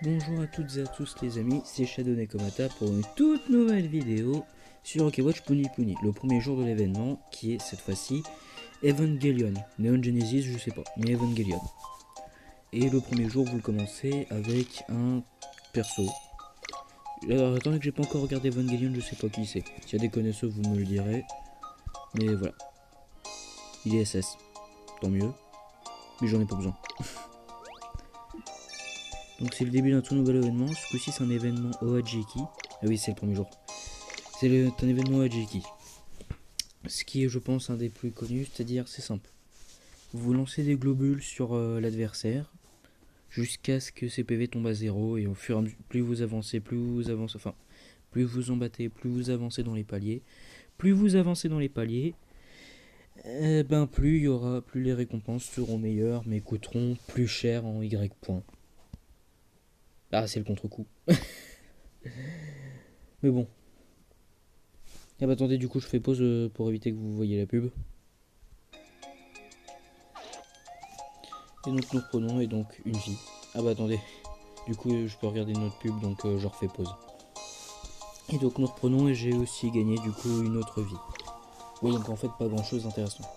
Bonjour à toutes et à tous les amis, c'est Shadow Nekomata pour une toute nouvelle vidéo sur Okewatch Puni Puni, le premier jour de l'événement qui est cette fois-ci Evangelion. Neon Genesis je sais pas, mais Evangelion. Et le premier jour vous le commencez avec un perso. Alors attendez que j'ai pas encore regardé Evangelion, je sais pas qui c'est. S'il y a des connaisseurs vous me le direz. Mais voilà. Il est SS. Tant mieux. Mais j'en ai pas besoin. Donc c'est le début d'un tout nouvel événement. Ce coup-ci c'est un événement Oajiki. Ah oui c'est le premier jour. C'est un événement Oajiki. Ce qui est je pense un des plus connus, c'est-à-dire c'est simple. Vous lancez des globules sur l'adversaire jusqu'à ce que ses PV tombent à zéro et au fur et à mesure, plus vous avancez, enfin, plus vous en battez, plus vous avancez dans les paliers. Plus vous avancez dans les paliers, plus les récompenses seront meilleures mais coûteront plus cher en Y points. Ah, c'est le contre-coup. Mais bon. Ah bah attendez, du coup je fais pause pour éviter que vous voyez la pub. Et donc nous reprenons et donc une vie. Ah bah attendez, du coup je peux regarder une autre pub donc je refais pause. Et donc nous reprenons et j'ai aussi gagné du coup une autre vie. Oui donc en fait pas grand chose d'intéressant.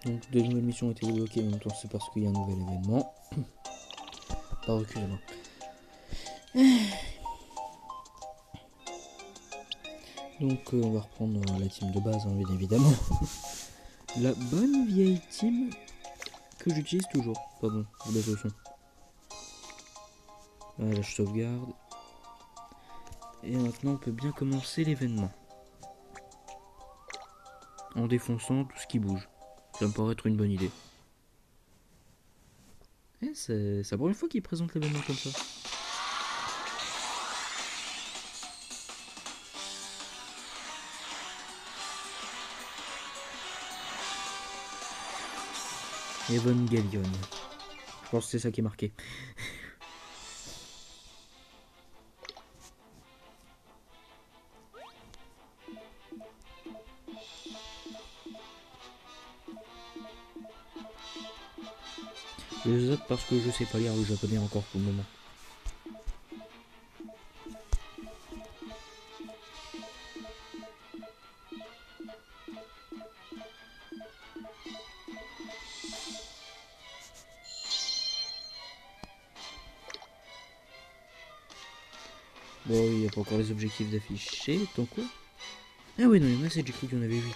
Donc de nouvelles missions ont été débloquées, en même temps c'est parce qu'il y a un nouvel événement. Pardon, excusez-moi. Donc on va reprendre la team de base, hein, bien évidemment. La bonne vieille team que j'utilise toujours. Pardon, je baisse le son. Voilà, je sauvegarde. Et maintenant on peut bien commencer l'événement. En défonçant tout ce qui bouge. Ça me paraît être une bonne idée. C'est la première fois qu'ils présentent l'événement comme ça. Evangelion. Je pense que c'est ça qui est marqué. Je zappe parce que je sais pas lire le japonais encore pour le moment. Bon, il n'y a pas encore les objectifs d'afficher. Tant quoi? Ah oui, non, il y en a 7, j'ai cru qu'il y en avait 8.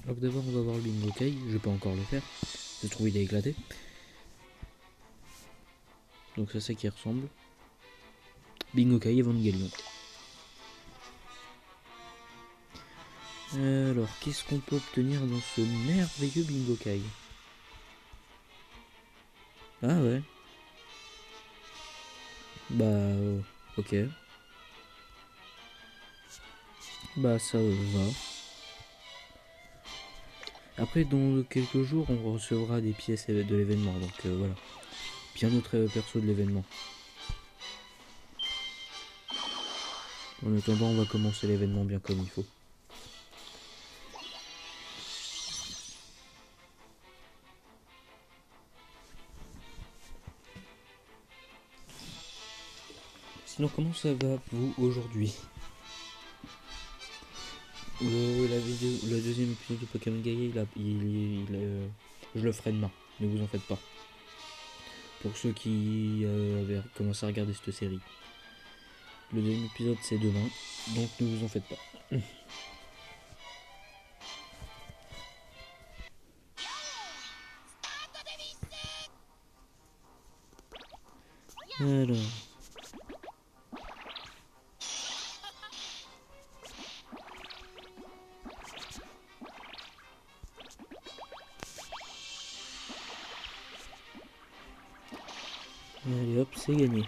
Donc d'abord, on va voir le bingo kai. Je vais pas encore le faire. Je trouve il est éclaté. Donc c'est ça qui ressemble. Bingo kai Evangelion. Alors, qu'est-ce qu'on peut obtenir dans ce merveilleux bingo kai? Ah ouais. Bah, ok. Bah, ça va. Après, dans quelques jours, on recevra des pièces de l'événement. Donc voilà. Bien notre perso de l'événement. En attendant, on va commencer l'événement bien comme il faut. Sinon, comment ça va vous aujourd'hui? Le deuxième épisode de Pokémon Gaia, je le ferai demain. Ne vous en faites pas. Pour ceux qui avaient commencé à regarder cette série. Le deuxième épisode c'est demain, donc ne vous en faites pas. Alors. Allez hop, c'est gagné.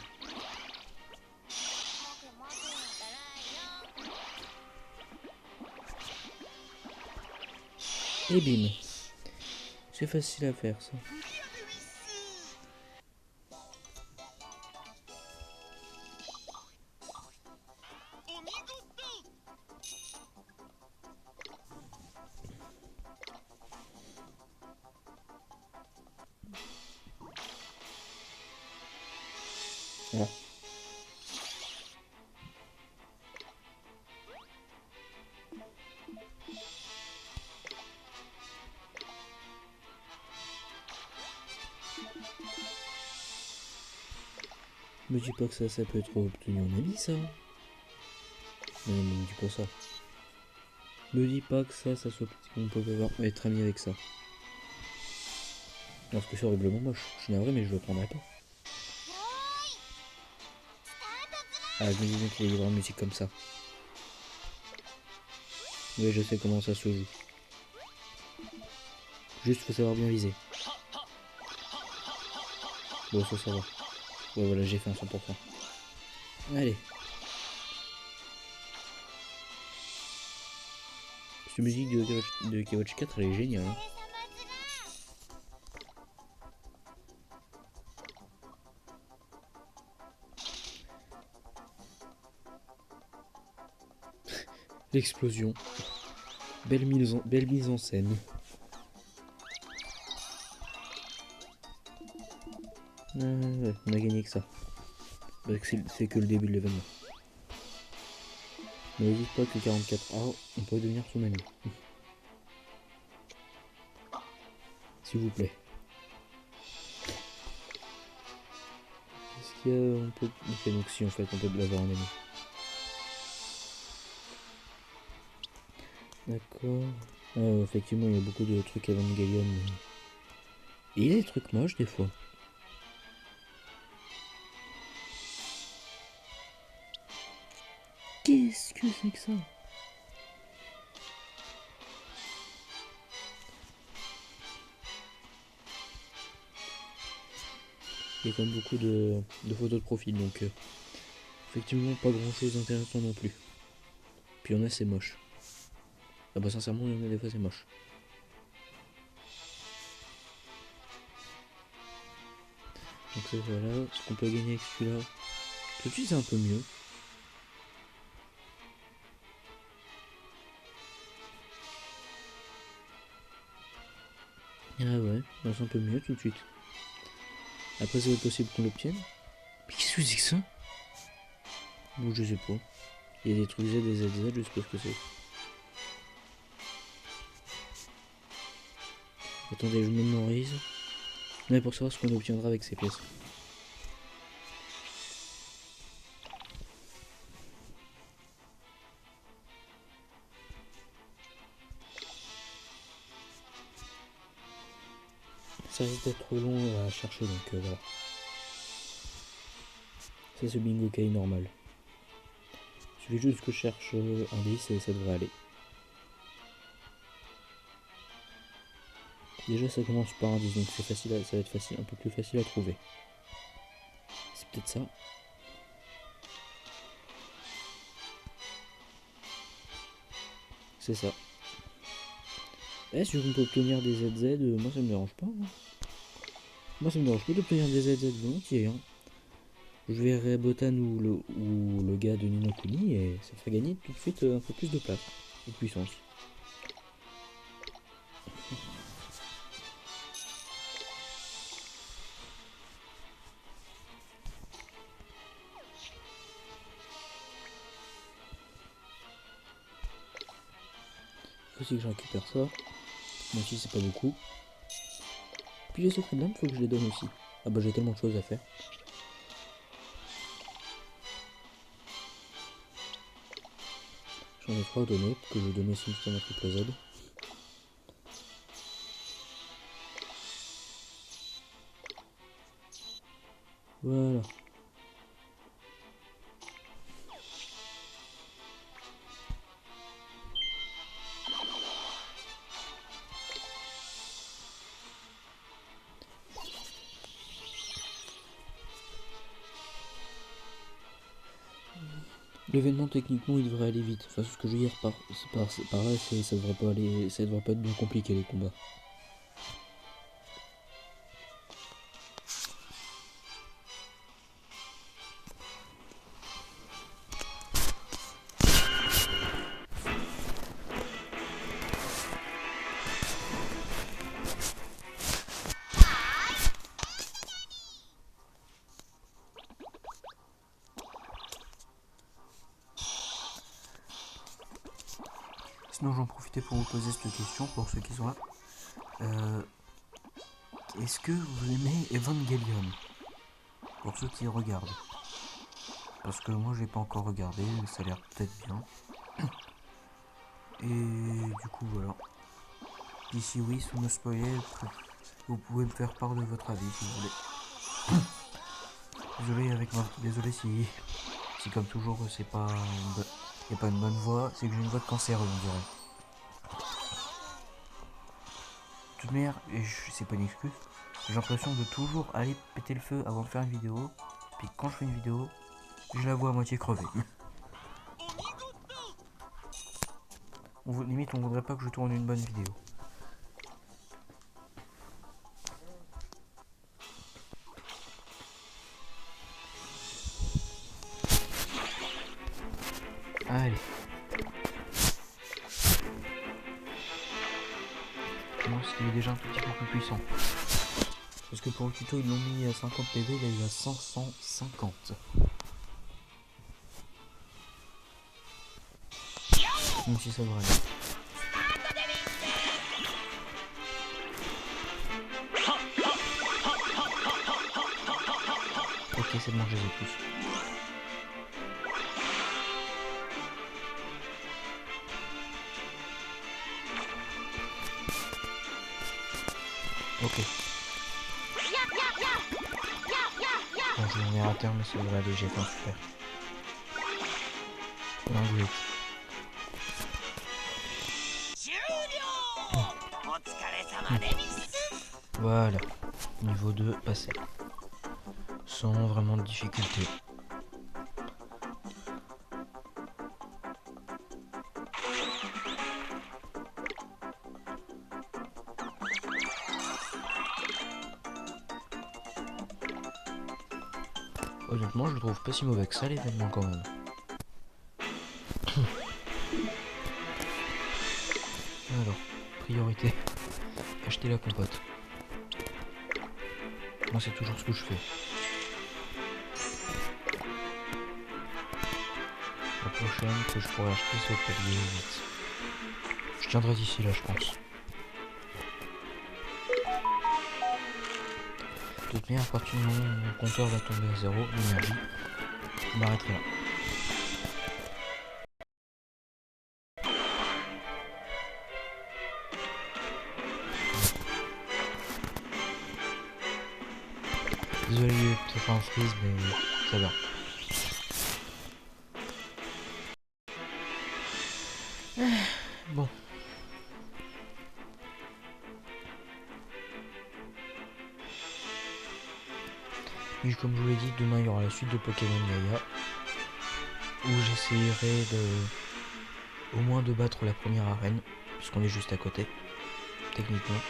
Et bim. C'est facile à faire ça. Ah. Me dis pas que ça peut être obtenu en ami, ça. Non, me dis pas ça. Me dis pas que ça soit... On peut être ami avec ça. Parce que c'est horriblement moche. Je suis navré, mais je le prendrai pas. Ah, je me dis bien qu'il va y avoir une musique comme ça. Oui, je sais comment ça se joue. Juste, faut savoir bien viser. Bon, ça va. Ouais, voilà, j'ai fait un 100%. Allez. Cette musique de Kawatch 4, elle est géniale. Hein. L'explosion. Belle mise en scène. Ouais, on a gagné que ça. C'est que le début de l'événement. Ne dites pas que 44A, on peut devenir son ami. S'il vous plaît. Est-ce qu'il y a... On peut... Ok, donc si en fait, on peut l'avoir un ami. D'accord. Effectivement, il y a beaucoup de trucs Evangelion. Mais... Et il y a des trucs moches des fois. Qu'est-ce que c'est que ça? Il y a quand même beaucoup de photos de profil, donc effectivement pas grand chose d'intéressant non plus. Puis il y en a c'est moche. Ah bah sincèrement il y en a des fois c'est moche. Donc ça voilà, ce qu'on peut gagner avec celui-là. Tout de suite c'est un peu mieux. Ah ouais, bah c'est un peu mieux tout de suite. Après c'est possible qu'on l'obtienne. Mais qu'est-ce que c'est que ça? Bon je sais pas. Il y a des trucs Z, des ZZ, je sais pas ce que c'est. Attendez, je me mémorise. Mais pour savoir ce qu'on obtiendra avec ces pièces. Ça risque d'être trop long à chercher donc voilà. Ça c'est Bingo Kai normal. Il suffit juste que je cherche un 10 et ça devrait aller. Déjà ça commence par un 10 donc c'est facile ça va être facile, un peu plus facile à trouver. C'est peut-être ça. C'est ça. Si on peut obtenir des ZZ, moi ça me dérange pas. Hein. Moi ça me dérange pas d'obtenir des ZZ volontiers. Hein. Je verrai Botan ou le gars de Ninokuni et ça fera gagner tout de suite un peu plus de place et de puissance. Faut aussi que je récupère ça, même si c'est pas beaucoup. Puis les secrets de l'âme, faut que je les donne aussi. Ah bah j'ai tellement de choses à faire. J'en ai 3 à donner, que je donne aussi une triple Z. Voilà. L'événement techniquement il devrait aller vite. Enfin ce que je veux dire par là ça devrait pas aller. Ça devrait pas être bien compliqué les combats. sinon j'en profitais pour vous poser cette question, pour ceux qui sont là. Est-ce que vous aimez Evangelion? Pour ceux qui regardent. Parce que moi j'ai pas encore regardé, mais ça a l'air peut-être bien. Et du coup voilà. Puis si oui, sans me spoiler, vous pouvez me faire part de votre avis si vous voulez. Désolé si comme toujours c'est pas y a pas une bonne voix, c'est que j'ai une voix de cancéreuse on dirait. De toute manière, c'est pas une excuse, j'ai l'impression de toujours aller péter le feu avant de faire une vidéo. Puis quand je fais une vidéo, je la vois à moitié crevée. Limite on voudrait pas que je tourne une bonne vidéo. Allez. Moi c'était déjà un tout petit peu plus puissant. Parce que pour le tuto ils l'ont mis à 50 PV, là il est à 550. Même si ça devrait aller. Ok c'est bon, je les ai tous. Ok. Bon, je m'en ai raté un, mais ça devrait aller, j'ai fait un super. L'anglais. Voilà. Niveau 2, passé. Sans vraiment de difficulté. Honnêtement, je le trouve pas si mauvais que ça l'événement quand même. Alors, priorité. Acheter la compote. Moi c'est toujours ce que je fais. La prochaine que je pourrais acheter c'est au palier 8. Je tiendrai d'ici là je pense. De toute manière, à partir du moment où mon compteur va tomber à 0 d'énergie, je m'arrêterai là. Désolé, il y a peut-être un freeze, mais ça va. Bon. Et comme je vous l'ai dit, demain il y aura la suite de Pokémon Gaïa, où j'essayerai au moins de battre la première arène, puisqu'on est juste à côté, techniquement.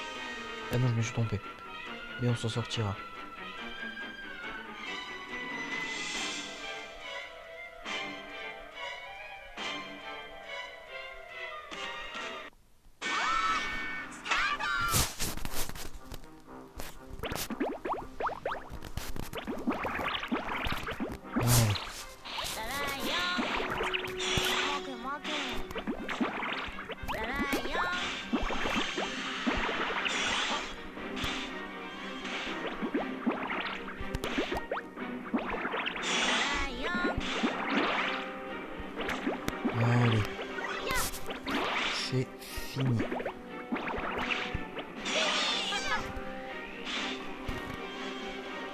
Ah non, je me suis trompé. Mais on s'en sortira. Allez. C'est fini.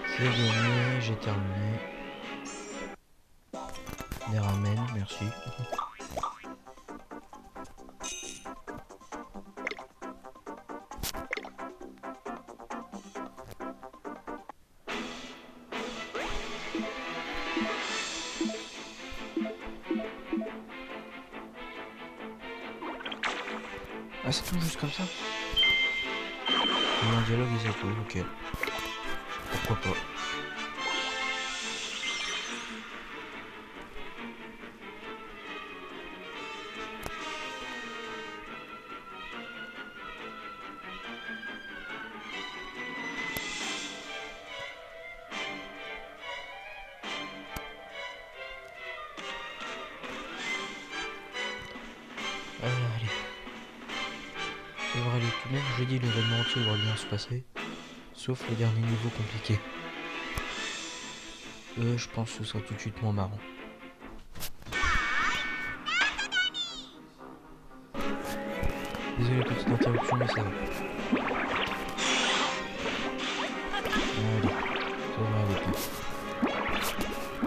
C'est gagné, j'ai terminé. Des ramen, merci. Ah, c'est tout juste comme ça? Il y a un dialogue et c'est tout, ok. Pourquoi pas. Allez. devrait aller tout de même. Jeudi, l'événement entier devrait bien se passer. Sauf les derniers niveaux compliqués. Je pense que ce sera tout de suite moins marrant. Désolé, petite interruption, mais ça va. Allez, ça va aller tout.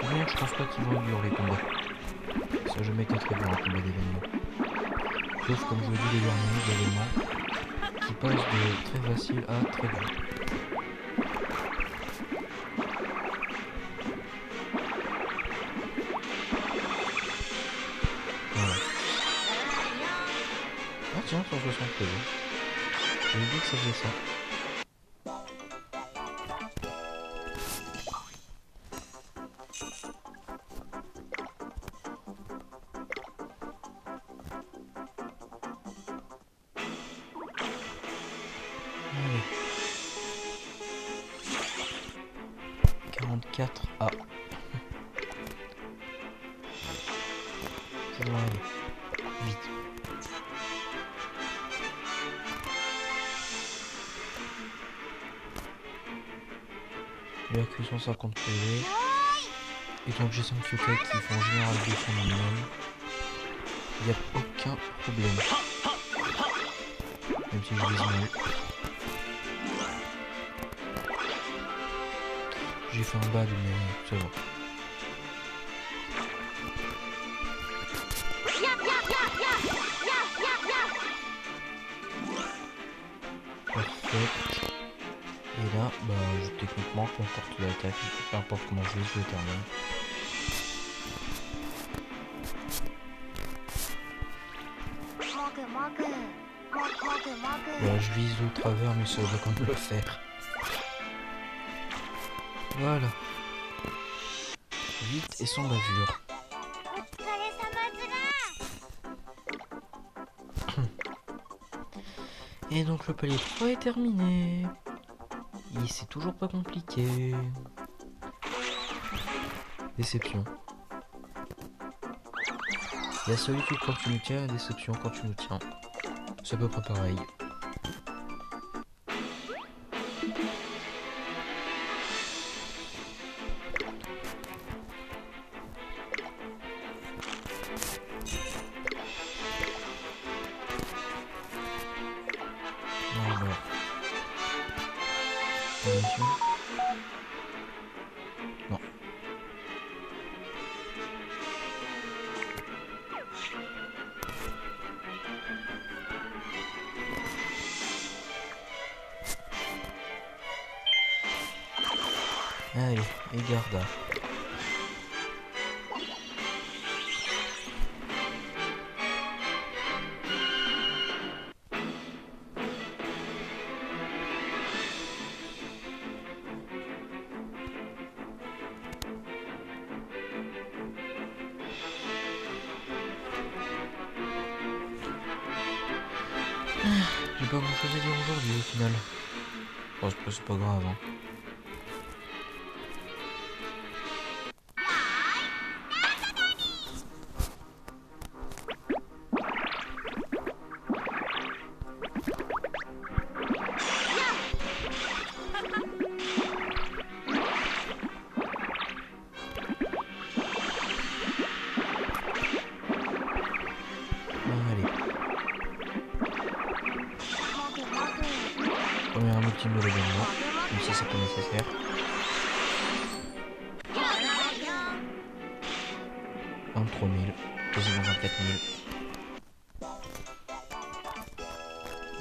Non, je pense pas qu'ils vont durer les combats. Ça n'a jamais été très bien un combat d'événement. Sauf comme je vous dis, les derniers d'événements qui passent de très facile à très dur. Voilà. Ah tiens, 160 PV. J'ai oublié que ça faisait ça. Allez. 44 A. Ça doit aller. Vite. La cuisson 50 PV. Et donc j'ai 5 yokai qui font en général 200 minimum. Il n'y a aucun problème. Même si je vise mal. J'ai fait un bad mais ça va. Parfait. Et là, bah techniquement peu importe l'attaque, peu importe comment je le termine. Voilà, je vise au travers mais ça va quand même le faire. Voilà. Vite et sans bavure. Et donc le palier 3 est terminé. Et c'est toujours pas compliqué. Déception. La solitude quand tu nous tiens, la déception quand tu nous tiens. C'est à peu près pareil. Voilà. Attention. Non. Allez, et garda. J'ai pas grand chose à dire aujourd'hui au final. Bon, c'est pas grave. Hein. Premier ultime de l'événement, même si c'est pas nécessaire. « 23 000, quasiment 24 000.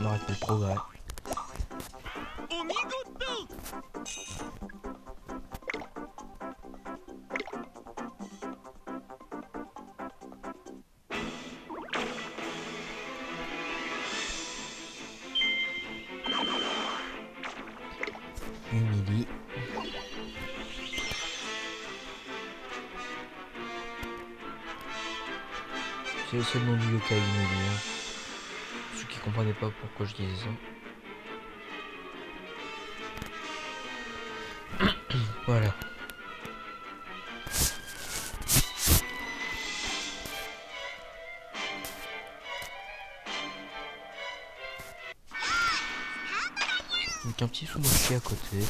On arrête le progrès. Humili. C'est le nom du yokai Humili. Hein. Ceux qui comprenaient pas pourquoi je disais ça. Voilà. Avec un petit sous-mochi à côté.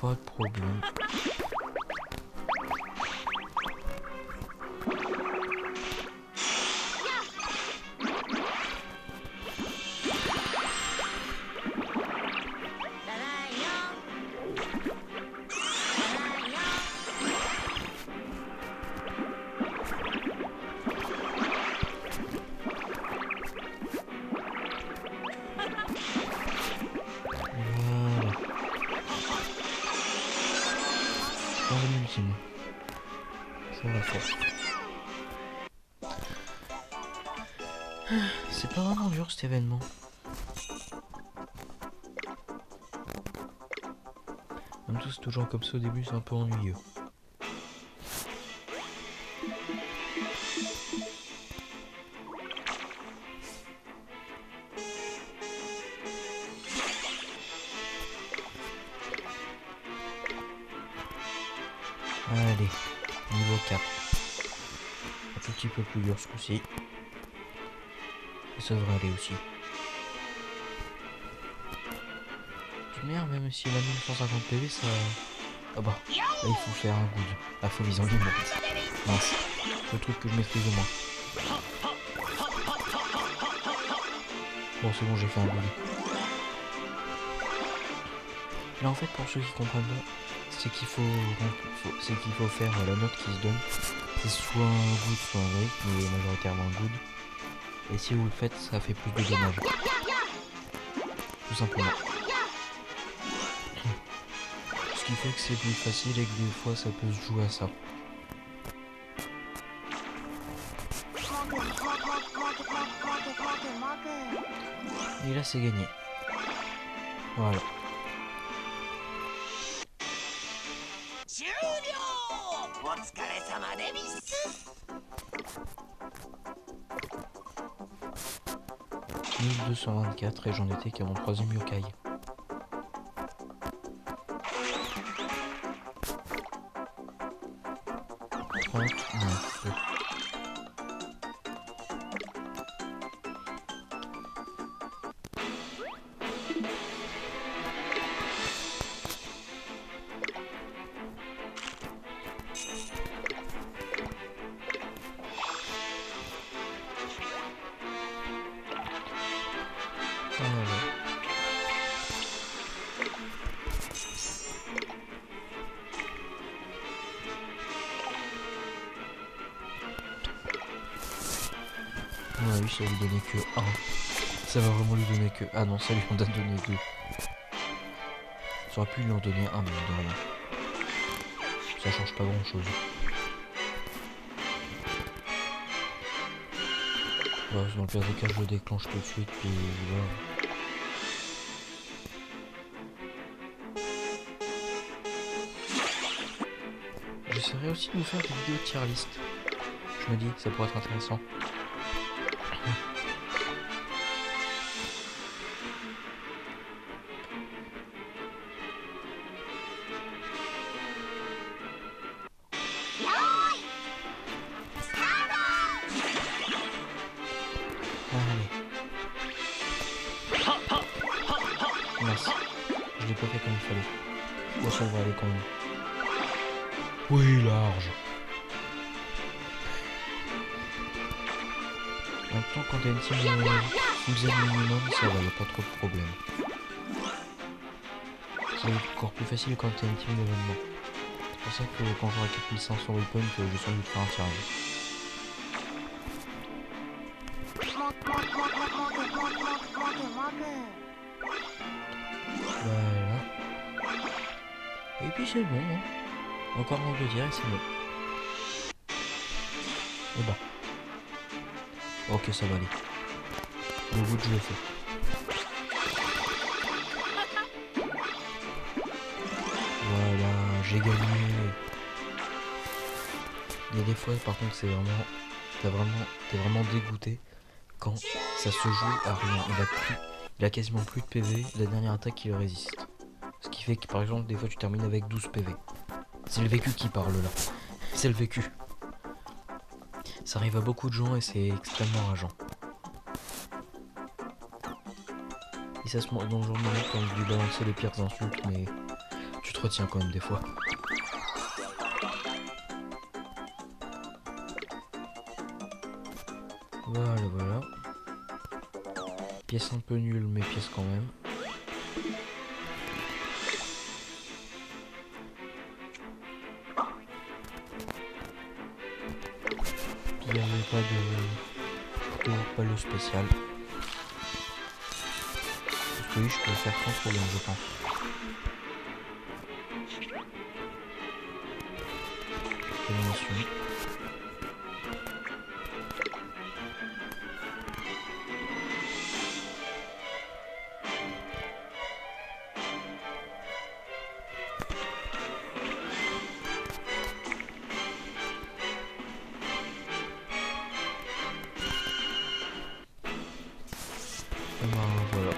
Pas de problème. Voilà. Un ultime. Ça va faire. C'est pas vraiment dur cet événement. Même tout c'est toujours comme ça au début, c'est un peu ennuyeux. Allez, niveau 4. Un tout petit peu plus dur ce coup-ci. Et ça devrait aller aussi. De merde, même si la 1150 PV, ça... Ah bah, là il faut faire un good. Là faut viser en ligne. Mince, le truc que je maîtrise au moins. Bon c'est bon, j'ai fait un good. Là en fait pour ceux qui comprennent pas, c'est qu'il faut faire la note qui se donne. C'est soit un good, soit un break, mais majoritairement un good. Et si vous le faites, ça fait plus de dommages. Tout simplement. Ce qui fait que c'est plus facile et que des fois ça peut se jouer à ça. Et là c'est gagné. Voilà. « 1224 et j'en étais qu'à mon 3e yokai. » Ouais, oui, ça lui donnait que 1. Ça va vraiment lui donner que... Ah non, ça lui en a donné 2. Ça aurait pu lui en donner 1, mais de rien. Ça change pas grand chose. Ouais, dans le pire des cas, je le déclenche tout de suite, puis voilà. J'essaierai aussi de vous faire des vidéos de tier list. Je me dis que ça pourrait être intéressant. Allez. Mince. Je l'ai pas fait comme il fallait. Bon, ça va aller quand même. Oui, large. Maintenant, quand t'as une team minimum, ça va, y a pas trop de problème. C'est encore plus facile quand t'as une team d'événement. C'est pour ça que quand j'aurai 4500 weapons, je vais sans doute faire un tirage. Voilà. Et puis c'est bon, hein. Encore un de dire et c'est bon. Et bah. Ok, ça va aller. Le bout je le fais. Voilà, j'ai gagné. Il y a des fois par contre c'est vraiment... T'es vraiment dégoûté quand ça se joue à rien. Il a quasiment plus de PV, la dernière attaque qui le résiste. Ce qui fait que par exemple des fois tu termines avec 12 PV. C'est le vécu qui parle là. C'est le vécu. Ça arrive à beaucoup de gens et c'est extrêmement rageant. Et Et ça se montre dans le genre de moment quand je lui balancer les pires insultes, mais tu te retiens quand même des fois. Voilà, voilà. Pièce un peu nulle, mais pièce quand même. Puis il n'y avait pas de spécial. Parce que oui, je peux le faire sans problème, je pense. Élimination. Et ben voilà.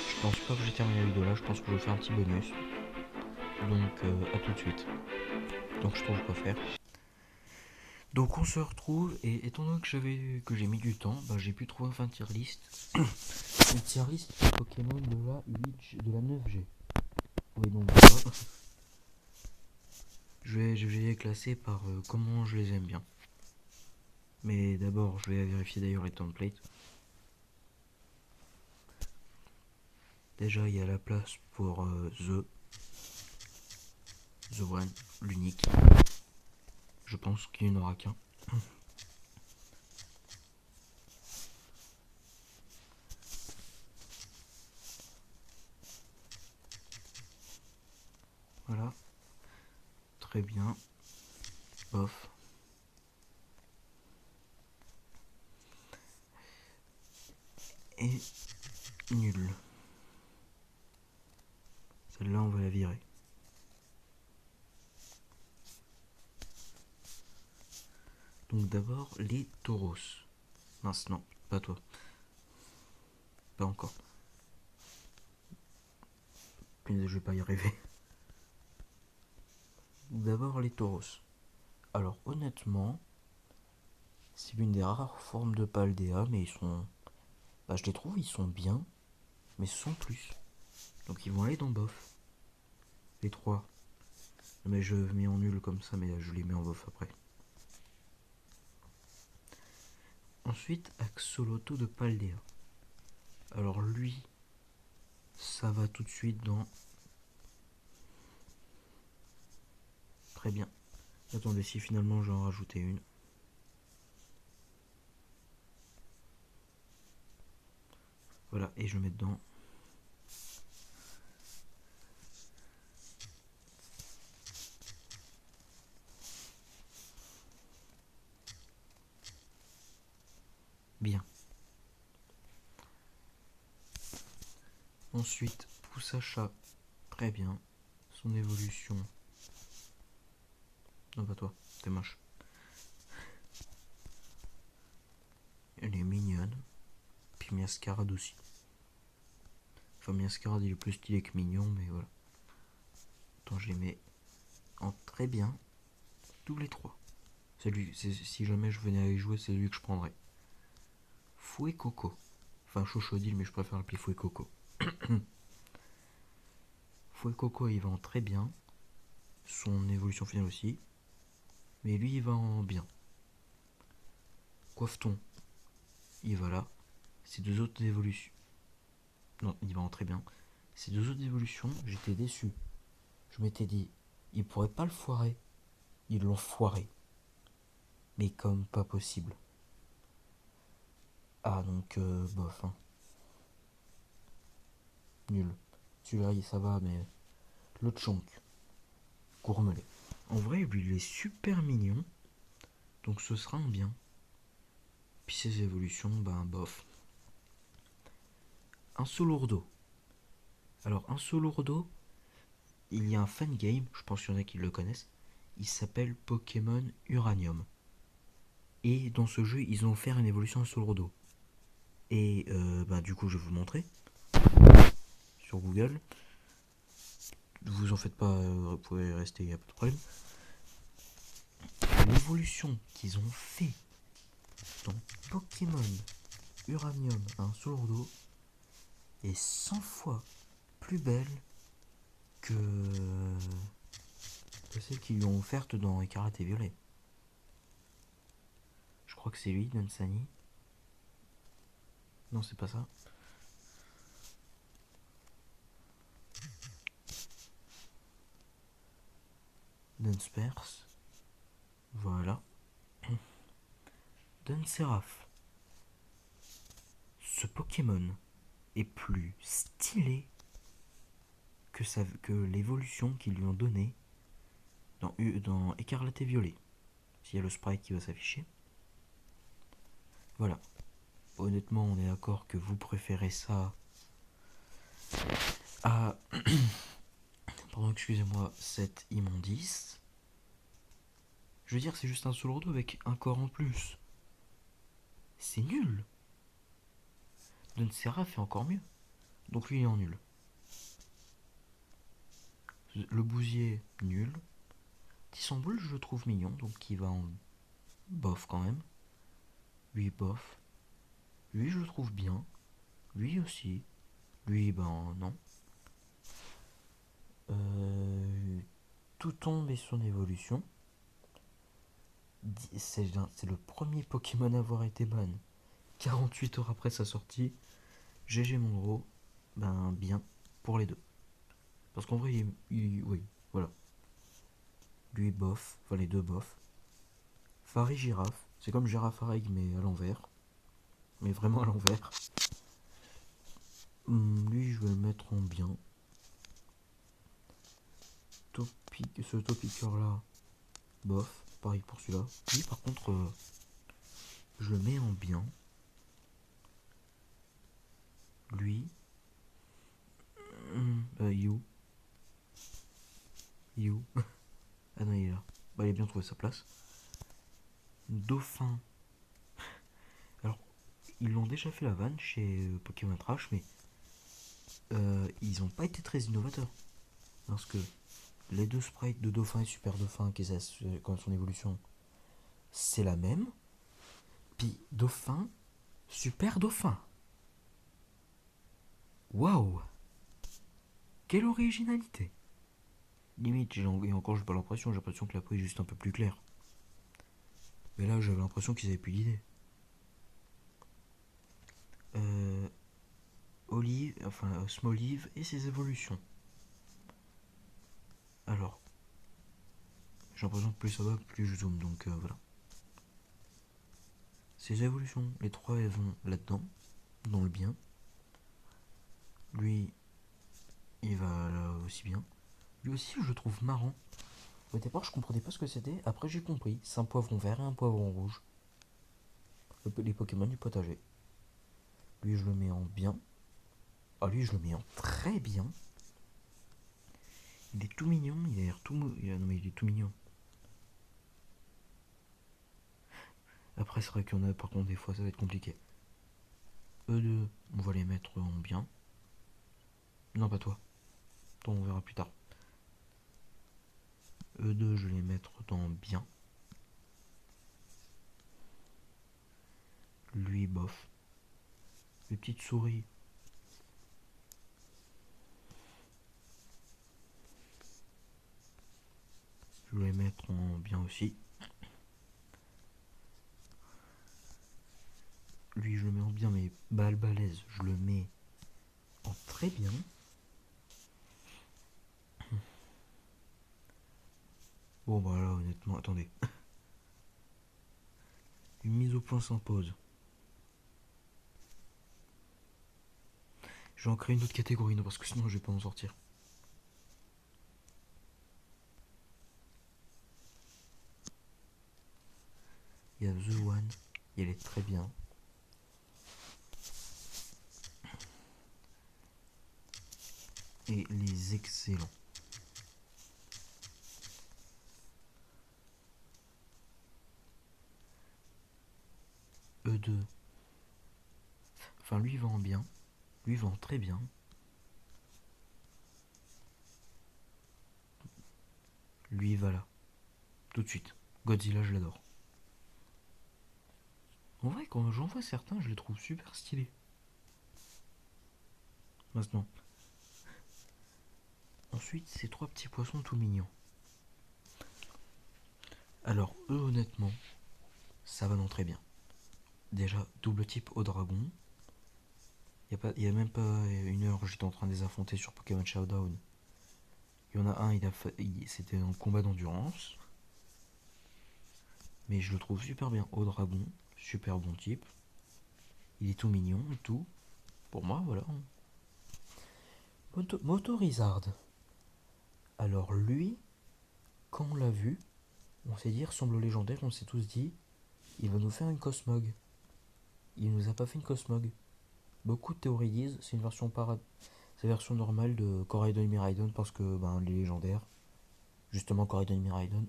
Je pense pas que j'ai terminé la vidéo là, je pense que je vais faire un petit bonus. Donc à tout de suite. Donc je trouve quoi faire. Donc on se retrouve et étant donné que j'ai mis du temps, bah, j'ai pu trouver enfin une tier list. Une tier list Pokémon de la 9G. Oui donc voilà. Je vais les classer par comment je les aime bien. Mais d'abord je vais vérifier d'ailleurs les templates. Déjà il y a la place pour The One, l'unique. Je pense qu'il n'y en aura qu'un. Voilà. Très bien. Bof. Et nul. Celle-là on va la virer. Donc d'abord les tauros. Mince non, pas toi. Pas encore. Punaise, je vais pas y arriver. D'abord les tauros. Alors honnêtement, c'est l'une des rares formes de Paldea, mais ils sont... Bah je les trouve, ils sont bien, mais sans plus. Donc ils vont aller dans bof. Les trois. Mais je mets en nul comme ça, mais je les mets en bof après. Ensuite, Axoloto de Paldea. Alors lui, ça va tout de suite dans... Très bien. Attendez, si finalement j'en rajoutais une. Voilà, et je mets dedans. Bien. Ensuite, Poussacha, très bien. Son évolution. Non, pas toi, t'es moche. Elle est mignonne. Puis Miascarade aussi. Enfin, Miascarade il est plus stylé que mignon, mais voilà. Attends, je les mets en très bien. Tous les trois. Si jamais je venais à y jouer, c'est lui que je prendrais. Fouet Coco. Enfin, Chochodile, mais je préfère l'appeler Fouet Coco. Fouet Coco, il va en très bien. Son évolution finale aussi. Mais lui, il va en bien. Coiffeton, il va là. Ces deux autres évolutions. Non, il va en très bien. Ces deux autres évolutions, j'étais déçu. Je m'étais dit, ils pourraient pas le foirer. Ils l'ont foiré. Mais comme pas possible. Ah, donc, bof. Hein. Nul. Celui-là, ça va, mais... Le Chonk. Gourmelet. En vrai, lui, il est super mignon. Donc, ce sera un bien. Puis ses évolutions, ben, bof. Un Solourdo. Alors, un Solourdo, il y a un fan game, je pense qu'il y en a qui le connaissent. Il s'appelle Pokémon Uranium. Et dans ce jeu, ils ont offert une évolution à Solourdo. Et bah, du coup, je vais vous montrer sur Google. Vous en faites pas, vous pouvez rester, il n'y a pas de problème. L'évolution qu'ils ont fait dans Pokémon Uranium à un Solourdo, est 100 fois plus belle que, celle qu'ils lui ont offerte dans Écarlate et Violet. Je crois que c'est lui, Dunsany. Non, c'est pas ça. Dunsparce. Voilà. Dunserath. Ce Pokémon est plus stylé que l'évolution qu'ils lui ont donnée dans Écarlate et Violet. S'il y a le sprite qui va s'afficher. Voilà. Honnêtement, on est d'accord que vous préférez ça à... Pardon, excusez-moi, cette immondice. Je veux dire, c'est juste un Solrodo avec un corps en plus. C'est nul. Dunsera fait encore mieux. Donc lui, il est en nul. Le Bousier, nul. Tissamboule, je le trouve mignon, donc il va en bof quand même. Lui, bof. Lui, je le trouve bien. Lui aussi. Lui, ben non. Tout tombe et son évolution. C'est le premier Pokémon à avoir été ban 48 heures après sa sortie. GG mon gros. Ben bien pour les deux. Parce qu'en vrai, oui, voilà. Lui, bof. Enfin, les deux bof. Fari Girafe. C'est comme Girafareg, mais à l'envers. Mais vraiment à l'envers. Lui, je vais le mettre en bien. Ce Topiqueur là, bof. Pareil pour celui-là. Lui, par contre, je le mets en bien. Lui. You. Ah non, il est là. Bah, il a bien trouvé sa place. Dauphin. Alors, ils l'ont déjà fait la vanne chez Pokémon Trash, mais ils n'ont pas été très innovateurs. Parce que les deux sprites de Dauphin et Super Dauphin, qui quand son évolution, c'est la même. Puis Dauphin, Super Dauphin. Waouh! Quelle originalité! Limite, et encore, j'ai pas l'impression, j'ai l'impression que la peau est juste un peu plus claire. Mais là, j'avais l'impression qu'ils avaient plus d'idées. Olive, enfin Smolive et ses évolutions. Alors, j'ai l'impression que plus ça va, plus je zoome, donc voilà. Ces évolutions, les trois elles vont là-dedans, dans le bien. Lui, il va là aussi bien. Lui aussi, je le trouve marrant. Au départ, je comprenais pas ce que c'était. Après, j'ai compris. C'est un poivron vert et un poivron rouge. Les Pokémon du potager. Lui, je le mets en bien. Ah, lui, je le mets en très bien. Il est tout mignon. Il a l'air tout mou. Non, mais il est tout mignon. Après, c'est vrai qu'il y en a, par contre, des fois, ça va être compliqué. Eux deux, on va les mettre en bien. Non, pas toi. Toi, on verra plus tard. Eux deux, je vais les mettre dans bien. Lui, bof. Les petites souris. Je vais les mettre en bien aussi. Lui, je le mets en bien, mais balèze, je le mets en très bien. Bon, bah là, honnêtement, attendez. Une mise au point s'impose. Je vais en créer une autre catégorie, non, parce que sinon je vais pas en sortir. Il y a The One, elle est très bien. Et les excellents. E2. Enfin, lui, il va en bien. Lui, il va en très bien. Lui, il va là. Tout de suite. Godzilla, je l'adore. En vrai, quand j'en vois certains, je les trouve super stylés. maintenant. Ensuite, ces 3 petits poissons tout mignons. Alors, eux, honnêtement, ça va non très bien. Déjà, double type au dragon. Il y a même pas une heure, j'étais en train de les affronter sur Pokémon Showdown. Il y en a un, c'était un combat d'endurance. Mais je le trouve super bien au dragon. Super bon type. Il est tout mignon et tout. Pour moi, voilà. Motorizard. Alors lui, quand on l'a vu, on s'est dit, il ressemble au légendaire, on s'est tous dit, il va nous faire une Cosmog. Il nous a pas fait une Cosmog. Beaucoup de théories disent, c'est une version c'est la version normale de Coraidon et Miraidon parce que les légendaires, justement Coraidon et Miraidon,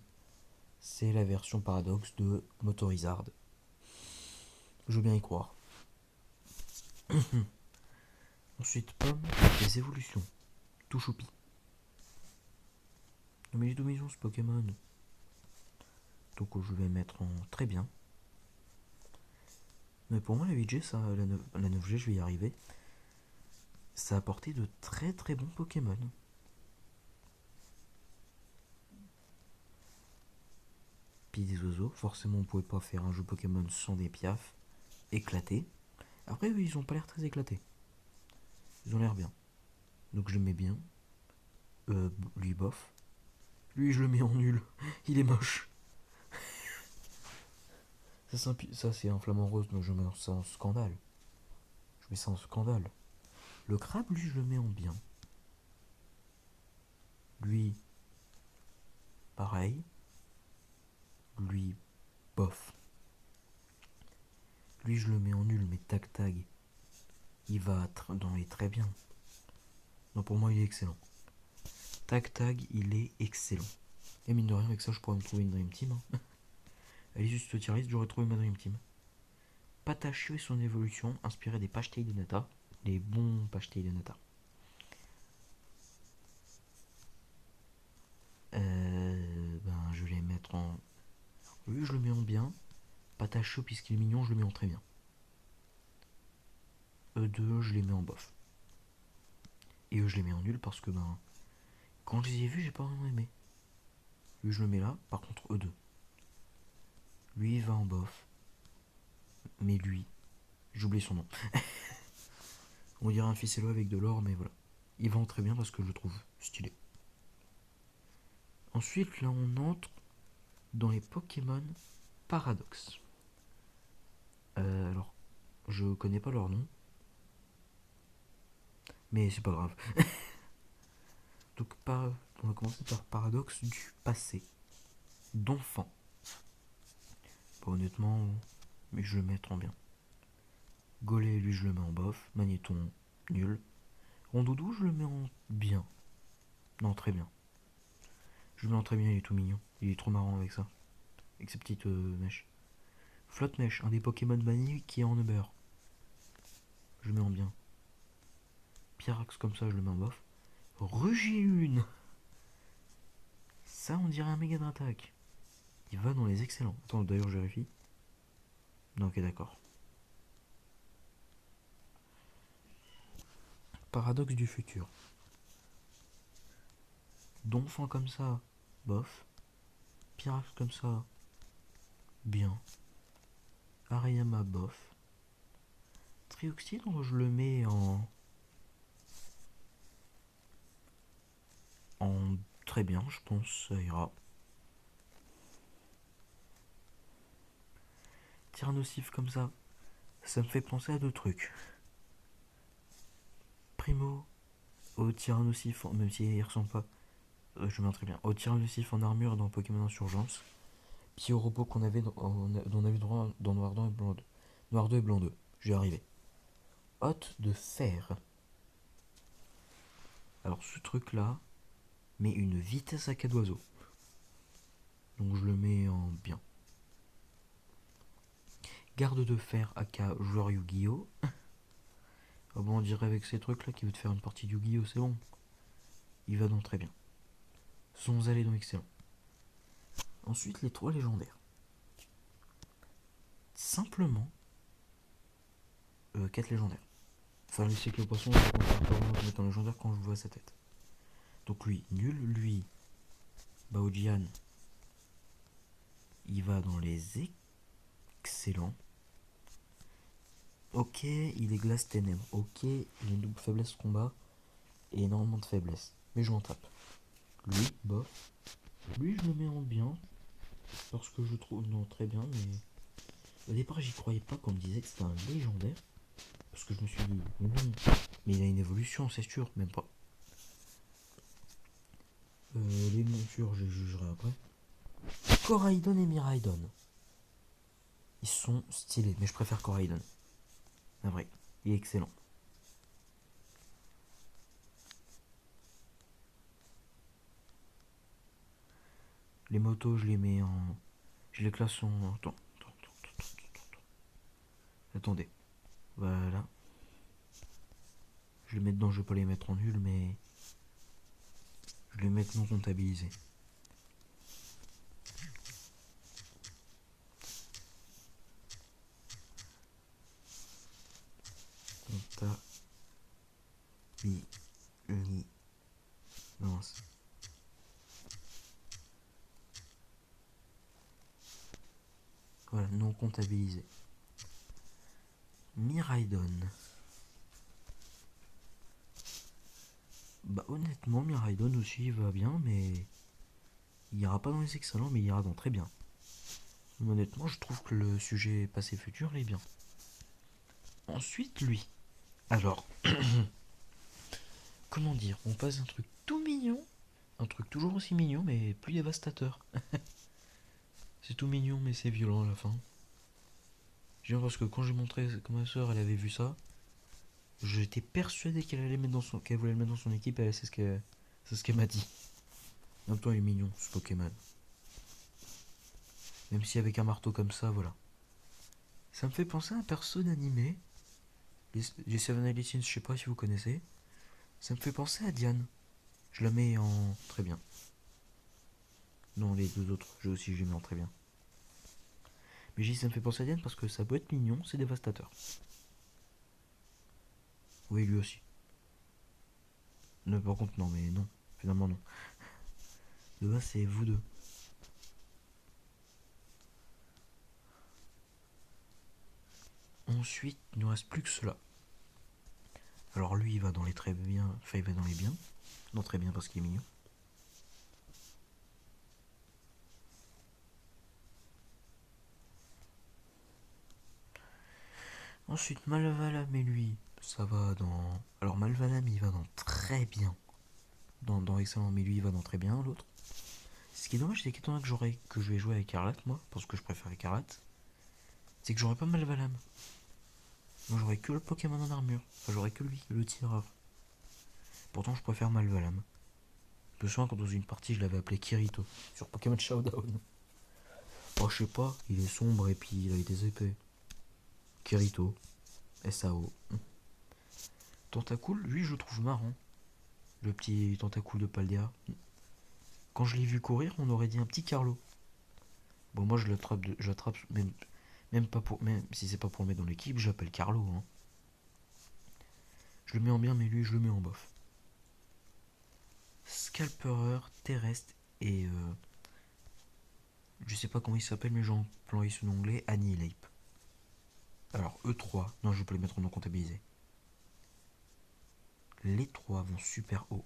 c'est la version paradoxe de Motorizard. Je veux bien y croire. Ensuite, Pomme, les évolutions. Tout choupi. Mais il est dommage ce Pokémon. Donc je vais mettre en très bien. Mais pour moi la 8G, la 9G, je vais y arriver. Ça a apporté de très très bons Pokémon. Puis des oiseaux, forcément on pouvait pas faire un jeu Pokémon sans des piafs éclatés. Après oui, ils ont pas l'air très éclatés. Ils ont l'air bien. Donc je le mets bien. Lui bof. Lui je le mets en nul. Il est moche. Ça c'est un flamant rose, donc je mets ça en scandale. Je mets ça en scandale. Le crabe, lui, je le mets en bien. Lui, pareil. Lui, bof. Lui, je le mets en nul, mais Tag Tag, il va dans les très bien. Non, pour moi, il est excellent. Tag Tag, il est excellent. Et mine de rien, avec ça, je pourrais me trouver une Dream Team. Hein. Allez, juste au tier list, j'aurais trouvé ma Dream Team. Patachio et son évolution, inspiré des Pachetail de Nata. Les bons Pachetail de Nata. Je vais les mettre en... Lui, je le mets en bien. Patachio, puisqu'il est mignon, je le mets en très bien. E2, je les mets en bof. Et eux, je les mets en nul parce que, quand je les ai vus, j'ai pas vraiment aimé. Lui, je le mets là. Par contre, E2. Lui, il va en bof. Mais lui, j'oublie son nom. On dirait un ficello avec de l'or, mais voilà. Il va en très bien parce que je le trouve stylé. Ensuite, là, on entre dans les Pokémon Paradox. Alors, je connais pas leur nom. Mais c'est pas grave. Donc, on va commencer par Paradoxe du passé. D'enfant. Honnêtement, mais je le mets en bien. Gollet, lui, je le mets en bof. Magnéton, nul. Rondoudou, je le mets en bien. Non, très bien. Je le mets en très bien, il est tout mignon. Il est trop marrant avec ça. Avec ses petites mèches. Flotte mèche, un des Pokémon bannis qui est en Uber. Je le mets en bien. Pyrax comme ça, je le mets en bof. Rugilune. Ça, on dirait un méga d'attaque. Il va dans les excellents. Attends, d'ailleurs, je vérifie. Non, ok, d'accord. Paradoxe du futur. Donphan comme ça, bof. Pyrax comme ça, bien. Ariyama, bof. Trioxide, je le mets en très bien, je pense, ça ira. Tyrannosif comme ça me fait penser à deux trucs. Primo, au Tyrannosif, même s'il ressemble pas, je le mets très bien. Au Tyrannosif en armure dans Pokémon Insurgence. Puis au robot dont on avait droit dans Noir 2 et Blanc 2. Noir 2 et Blanc 2, j'y arrivé. Hôte de fer. Alors ce truc là met une vitesse à 4 oiseaux. Donc je le mets en bien. Garde de fer AK joueur Yu-Gi-Oh! Ah bon, on dirait avec ces trucs là qu'il veut te faire une partie de Yu-Gi-Oh! C'est bon. Il va donc très bien. Zonzal est donc excellent. Ensuite, les 3 légendaires. Simplement 4 légendaires. Enfin, le cycle poisson, je compte pas vraiment le mettre en légendaire quand je vois sa tête. Donc lui, nul, lui, Baojian, il va dans les excellents. Ok, il est glace ténèbres. Ok, il a une double faiblesse combat et énormément de faiblesse. Mais je m'en tape. Lui, bof. Lui, je le mets en bien. Parce que je trouve. Non, très bien, mais. Au départ, j'y croyais pas qu'on me disait que c'était un légendaire. Parce que je me suis dit, mais non. Mais il a une évolution, c'est sûr, même pas. Les montures, je les jugerai après. Coraidon et Miraidon. Ils sont stylés, mais je préfère Coraidon. C'est vrai, il est excellent. Les motos, je les mets en. Je les classe en. Attendez. Voilà. Je les mets dedans, je vais pas les mettre en nul, mais. Je les mets non comptabilisés. Comptabilisé. Voilà, non comptabilisé. Miraidon. Bah honnêtement, Miraidon aussi il va bien, mais il ira pas dans les excellents, mais il ira dans très bien. Mais honnêtement, je trouve que le sujet passé-futur il est bien. Ensuite, lui. Alors, comment dire, on passe d'un truc tout mignon, un truc toujours aussi mignon, mais plus dévastateur. C'est tout mignon, mais c'est violent à la fin. Genre parce que quand j'ai montré que ma soeur elle avait vu ça, j'étais persuadé qu'elle allait mettre dans son, qu'elle voulait le mettre dans son équipe. Et c'est ce qu'elle m'a dit. En même temps, il est mignon, ce Pokémon. Même si avec un marteau comme ça, voilà. Ça me fait penser à un perso d'animé. Les Seven Editins, je sais pas si vous connaissez. Ça me fait penser à Diane. Je la mets en très bien. Non, les deux autres, je aussi je les mets en très bien. Mais j'ai dit ça me fait penser à Diane parce que ça peut être mignon, c'est dévastateur. Oui, lui aussi. Non, par contre, non, mais non. Finalement, non. De base, c'est vous deux. Ensuite, il ne reste plus que cela. Alors lui, il va dans les très bien. Enfin, il va dans les biens. Non, très bien parce qu'il est mignon. Ensuite, Malvalam et lui, ça va dans. Alors, Malvalam, il va dans très bien. Dans excellent, mais lui, il va dans très bien, l'autre. Ce qui est dommage, c'est qu'étant que je vais jouer avec Écarlate, moi, parce que je préfère Écarlate, c'est que j'aurai pas Malvalam. Moi, j'aurai que le Pokémon en armure. Enfin, j'aurai que lui, le tireur. Pourtant, je préfère Malvalam. Je me souviens quand dans une partie, je l'avais appelé Kirito, sur Pokémon Showdown. Oh, je sais pas, il est sombre et puis il a des épées. Kirito, SAO. Tentacool, lui, je le trouve marrant. Le petit Tentacool de Paldea. Quand je l'ai vu courir, on aurait dit un petit Carlo. Bon, moi, je l'attrape même pas pour, même si c'est pas pour le mettre dans l'équipe, j'appelle Carlo. Hein. Je le mets en bien, mais lui, je le mets en bof. Scalperer, terrestre et je sais pas comment il s'appelle, mais j'ai employé son onglet Annihilate. Alors, E3, non, je vais pas les mettre en non comptabilisé. Les trois vont super haut.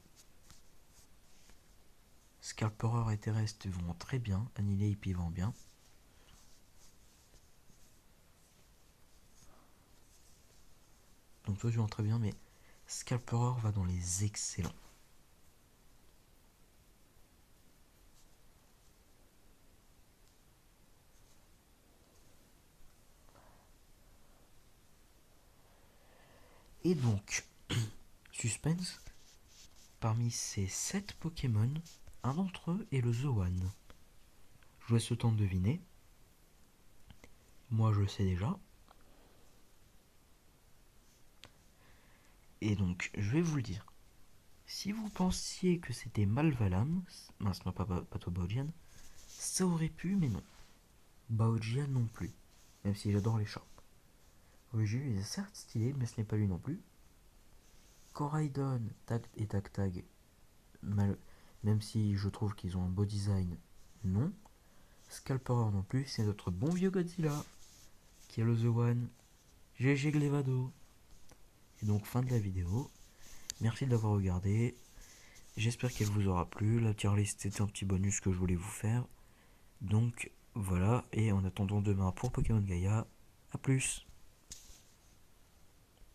Scalperer et terrestre vont très bien. Annihilate ils vont bien. Donc toi tu vends très bien, mais Scalperer va dans les excellents. Et donc, suspense, parmi ces 7 Pokémon, un d'entre eux est le Zoan. Je vous laisse le temps de deviner. Moi je le sais déjà. Et donc, je vais vous le dire. Si vous pensiez que c'était Malvalam, mince, non, pas toi Baojian, ça aurait pu, mais non. Baojian non plus, même si j'adore les chats. Ruju, il est certes stylé, mais ce n'est pas lui non plus. Coraidon, Tag et Tag Tag, même si je trouve qu'ils ont un beau design, non. Scalper non plus, c'est notre bon vieux Godzilla, qui est le The One. GG Glevado. Et donc fin de la vidéo. Merci d'avoir regardé. J'espère qu'elle vous aura plu. La tier list c'était un petit bonus que je voulais vous faire. Donc voilà, et en attendant demain pour Pokémon Gaia, à plus.